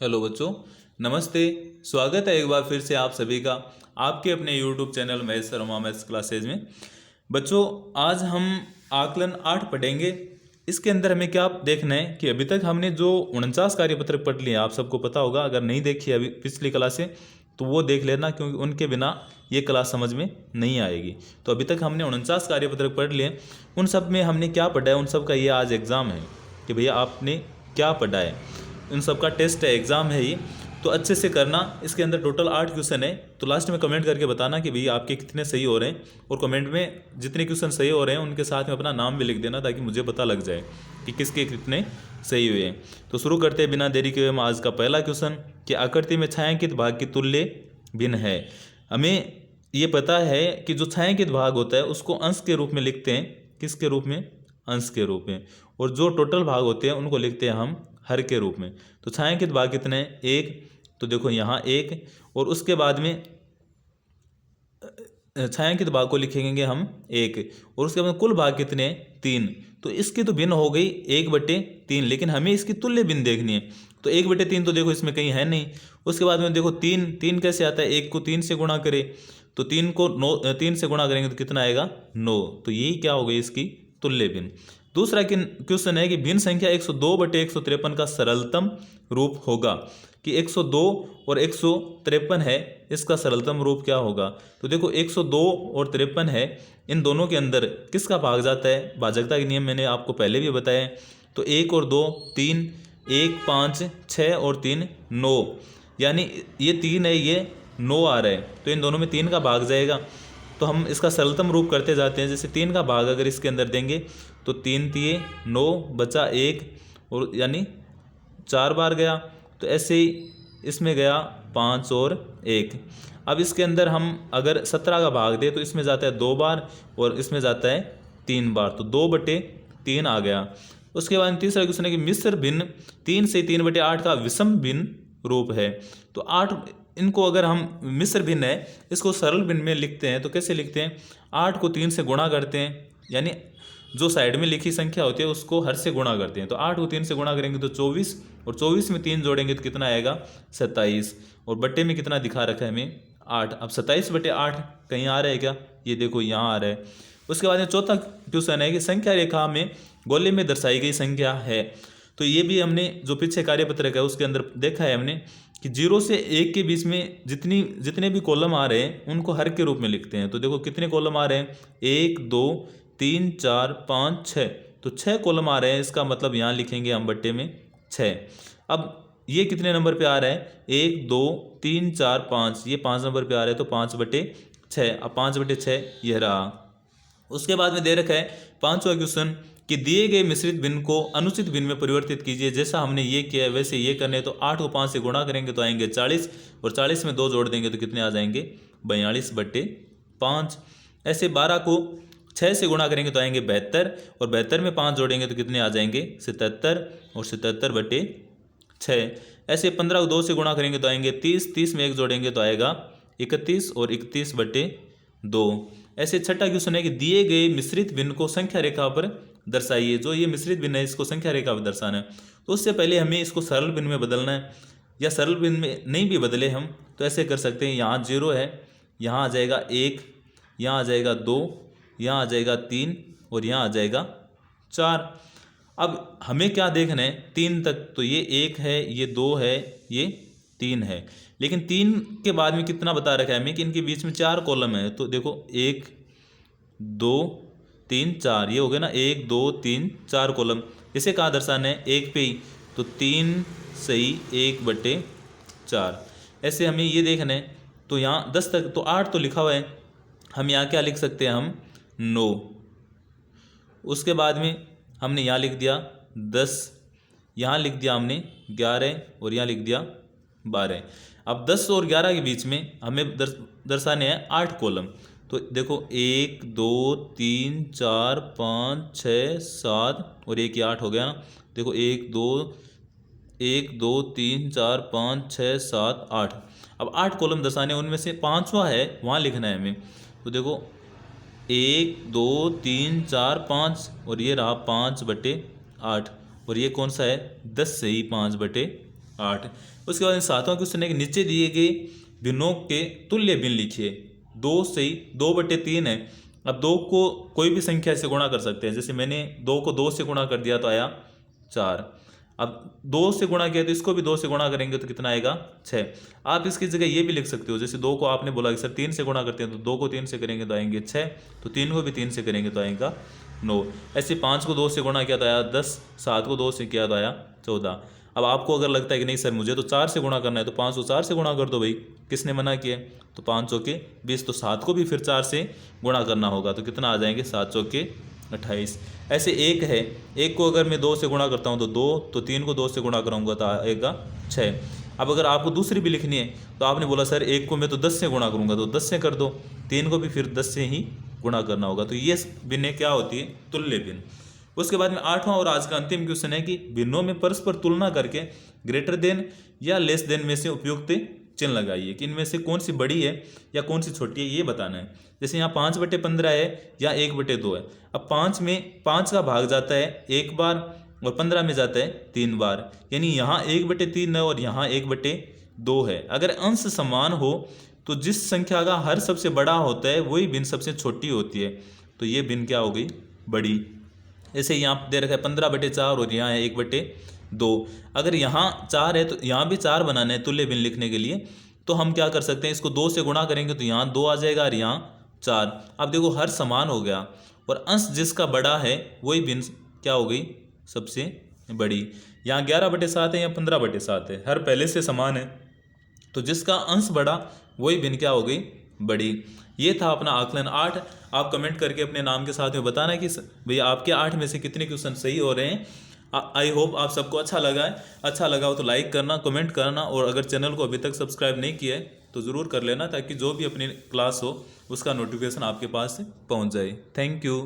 Hello बच्चों, नमस्ते। स्वागत है एक बार फिर से आप सभी का आपके अपने YouTube channel Mahesh Sharma maths classes में। बच्चों, आज हम आकलन 8 पढ़ेंगे। इसके अंदर हमें क्या देखना है कि अभी तक हमने जो 49 कार्यपत्र पढ़ लिए, आप सबको पता होगा। अगर नहीं देखी अभी पिछली क्लासें तो वो देख लेना, क्योंकि उनके बिना ये क्लास समझ में नहीं आएगी। तो अभी तक हमने 49 कार्यपत्र पढ़ लिए। उन सब में हमने क्या पढ़ा है, उन सब का ये आज एग्ज़ाम है कि भैया आपने क्या पढ़ा है। इन सब का टेस्ट है, एग्ज़ाम है ये, तो अच्छे से करना। इसके अंदर टोटल 8 क्वेश्चन है। तो लास्ट में कमेंट करके बताना कि भैया आपके कितने सही हो रहे हैं, और कमेंट में जितने क्वेश्चन सही हो रहे हैं उनके साथ में अपना नाम भी लिख देना, ताकि मुझे पता लग जाए कि किसके कितने सही हुए हैं। तो शुरू करते हैं बिना देरी के। हम आज का पहला क्वेश्चन कि आकृति में छायांकित भाग की तुल्य भिन्न है। हमें ये पता है कि जो छायांकित भाग होता है उसको अंश के रूप में लिखते हैं। किसके रूप में? अंश के रूप में। और जो टोटल भाग होते हैं उनको लिखते हैं हम हर के रूप में। तो छायांकित भाग कितने हैं? 1। तो देखो यहाँ 1, और उसके बाद में छायांकित भाग को लिखेंगे हम 1, और उसके बाद कुल भाग कितने हैं? 3। तो इसकी तो भिन्न हो गई 1/3, लेकिन हमें इसकी तुल्य भिन्न देखनी है। तो 1/3 तो देखो इसमें कहीं है नहीं। उसके बाद में देखो 3 कैसे आता है? 1 को 3 से गुणा करे तो 3 को 3 से गुणा करेंगे तो कितना आएगा? 9। तो यही क्या हो गई इसकी तुल्य भिन्न। दूसरा क्वेश्चन है कि भिन्न संख्या 102/153 का सरलतम रूप होगा। कि 102 और 153 है, इसका सरलतम रूप क्या होगा? तो देखो 102 और 53 है, इन दोनों के अंदर किसका भाग जाता है? भाजकता के नियम मैंने आपको पहले भी बताया। तो 1 और 2 3, 1 5 6 और 3 9, यानी ये 3 है, ये 9 आ रहा है, तो इन दोनों में 3 का भाग जाएगा। तो हम इसका सरलतम रूप करते जाते हैं। जैसे 3 का भाग अगर इसके अंदर देंगे तो 3 तिये 9 बचा 1, और यानी 4 बार गया। तो ऐसे ही इसमें गया 5 और 1। अब इसके अंदर हम अगर 17 का भाग दें तो इसमें जाता है 2 बार, और इसमें जाता है 3 बार, तो 2/3 आ गया। उसके बाद तीसरा क्वेश्चन है कि मिश्र भिन्न 3 से 3/8 का विषम भिन्न रूप है। तो 8, इनको अगर हम मिश्र भिन्न है, इसको सरल भिन्न में लिखते हैं तो कैसे लिखते हैं? 8 को 3 से गुणा करते हैं, यानी जो साइड में लिखी संख्या होती है उसको हर से गुणा करते हैं। तो 8 को 3 से गुणा करेंगे तो 24, और 24 में 3 जोड़ेंगे तो कितना आएगा? 27। और बट्टे में कितना दिखा रखा है हमें? 8। अब 27/8 कहीं आ रहा है क्या? ये देखो यहाँ आ रहा है। उसके बाद में चौथा क्वेश्चन है कि संख्या रेखा में गोले में दर्शाई गई संख्या है। तो ये भी हमने जो पीछे कार्यपत्रक है उसके अंदर देखा है हमने कि 0 से 1 के बीच में जितने भी कॉलम आ रहे हैं उनको हर के रूप में लिखते हैं। तो देखो कितने कॉलम आ रहे हैं? 1 2 3 4 5 6, तो 6 कॉलम आ रहे हैं। इसका मतलब यहाँ लिखेंगे हम बट्टे में 6। अब ये कितने नंबर पे आ रहा है? 1 2 3 4 5, ये 5 नंबर पे आ रहा है, तो 5/6। अब 5/6 यह रहा। उसके बाद में दे रखा है पांचवा क्वेश्चन कि दिए गए मिश्रित भिन्न को अनुचित भिन्न में परिवर्तित कीजिए। जैसा हमने ये किया है वैसे ये करने। तो 8 को 5 से गुणा करेंगे तो आएंगे 40, और 40 में 2 जोड़ देंगे तो कितने आ जाएंगे? 42/5। ऐसे 12 को 6 से गुणा करेंगे तो आएंगे 72, और 72 में 5 जोड़ेंगे तो कितने आ जाएंगे? 77, और 77/6। ऐसे 15 को 2 से गुणा करेंगे तो आएंगे 30, 30 में 1 जोड़ेंगे तो आएगा 31, और 31/2। ऐसे छठा क्वेश्चन है कि दिए गए मिश्रित भिन्न को संख्या रेखा पर दर्शाइए। जो ये मिश्रित भिन्न है इसको संख्या रेखा पर दर्शाना है। तो उससे पहले हमें इसको सरल भिन्न में बदलना है, या सरल भिन्न में नहीं भी बदले हम तो ऐसे कर सकते हैं। यहाँ 0 है, यहाँ आ जाएगा 1, यहाँ आ जाएगा 2, यहाँ आ जाएगा 3, और यहाँ आ जाएगा 4। अब हमें क्या देखना है? 3 तक। तो ये 1 है, ये 2 है, ये 3 है। लेकिन 3 के बाद में कितना बता रखा है हमें कि इनके बीच में 4 कॉलम है। तो देखो 1 2 3 4, ये हो गया ना, 1 2 3 4 कॉलम। इसे कहाँ दर्शाना है? 1 पे ही। तो 3 सही 1/4। ऐसे हमें ये देखना है। तो यहाँ 10 तक, तो 8 तो लिखा हुआ है, हम यहाँ क्या लिख सकते हैं? हम 9। उसके बाद में हमने यहाँ लिख दिया 10, यहाँ लिख दिया हमने 11, और यहाँ लिख दिया 12। अब 10 और 11 के बीच में हमें दर्शाने हैं 8 कॉलम। तो देखो 1 2 3 4 5 6 7, और एक ही 8 हो गया ना। देखो 1 2 3 4 5 6 7 8। अब 8 कॉलम दर्शाने, उनमें से पाँचवा है वहाँ लिखना है हमें। तो देखो 1 2 3 4 5, और ये रहा 5/8, और ये कौन सा है? 10 से ही 5/8। 8। उसके बाद 7वां क्वेश्चन है कि नीचे दिए गए भिन्नों के तुल्य भिन्न लिखिए। 2 सही 2/3 है। अब 2 को कोई भी संख्या से गुणा कर सकते हैं। जैसे मैंने 2 को 2 से गुणा कर दिया तो आया 4। अब 2 से गुणा किया तो इसको भी 2 से गुणा करेंगे तो कितना आएगा 6। आप इसकी जगह ये भी लिख सकते हो, जैसे 2 को आपने बोला कि सर 3 से गुणा करते हैं तो 2 को 3 से करेंगे तो आएंगे 6, तो 3 को भी 3 से करेंगे तो आएगा 9। ऐसे 5 को 2 से गुणा किया तो आया 10, 7 को 2 से किया तो आया 14। अब आपको अगर लगता है कि नहीं सर मुझे तो 4 से गुणा करना है तो 5 को 4 से गुणा कर दो भाई, किसने मना किया? तो 5 चौके 20, तो 7 को भी फिर 4 से गुणा करना होगा तो कितना आ जाएंगे 7 चौके 28। ऐसे 1 है, 1 को अगर मैं 2 से गुणा करता हूँ तो 2, तो 3 को 2 से गुणा करूँगा तो आएगा 6। अब अगर आपको दूसरी भी लिखनी है तो आपने बोला सर 1 को मैं तो 10 से गुणा करूँगा तो 10 से कर दो, 3 को भी फिर 10 से ही गुणा करना होगा। तो ये भिन्न क्या होती है? तुल्य भिन्न। उसके बाद में 8वां और आज का अंतिम क्वेश्चन है कि भिन्नों में परस्पर तुलना करके ग्रेटर देन या लेस देन में से उपयुक्त चिन्ह लगाइए कि इनमें से कौन सी बड़ी है या कौन सी छोटी है, ये बताना है। जैसे यहाँ 5/15 है या 1/2 है। अब 5 में 5 का भाग जाता है 1 बार और 15 में जाता है 3 बार, यानी यहाँ 1/3 है और यहाँ 1/2 है। अगर अंश समान हो तो जिस संख्या का हर सबसे बड़ा होता है वही भिन्न सबसे छोटी होती है, तो ये भिन्न क्या हो गई? बड़ी। जैसे यहाँ दे रखा है 15/4 और यहाँ है 1/2। अगर यहाँ 4 है तो यहाँ भी 4 बनाना है तुल्य भिन्न लिखने के लिए, तो हम क्या कर सकते हैं, इसको 2 से गुणा करेंगे तो यहाँ 2 आ जाएगा और यहाँ 4। अब देखो हर समान हो गया और अंश जिसका बड़ा है वही भिन्न क्या हो गई? सबसे बड़ी। यहाँ 11/7 है या 15/7 है, हर पहले से समान है तो जिसका अंश बड़ा वही भिन्न क्या हो गई? बड़ी। ये था अपना आकलन 8। आप कमेंट करके अपने नाम के साथ में बताना कि भैया आपके 8 में से कितने क्वेश्चन सही हो रहे हैं। आई होप आप सबको अच्छा लगा है। अच्छा लगा हो तो लाइक करना, कमेंट करना, और अगर चैनल को अभी तक सब्सक्राइब नहीं किया है तो ज़रूर कर लेना ताकि जो भी अपनी क्लास हो उसका नोटिफिकेशन आपके पास पहुंच जाए। Thank you.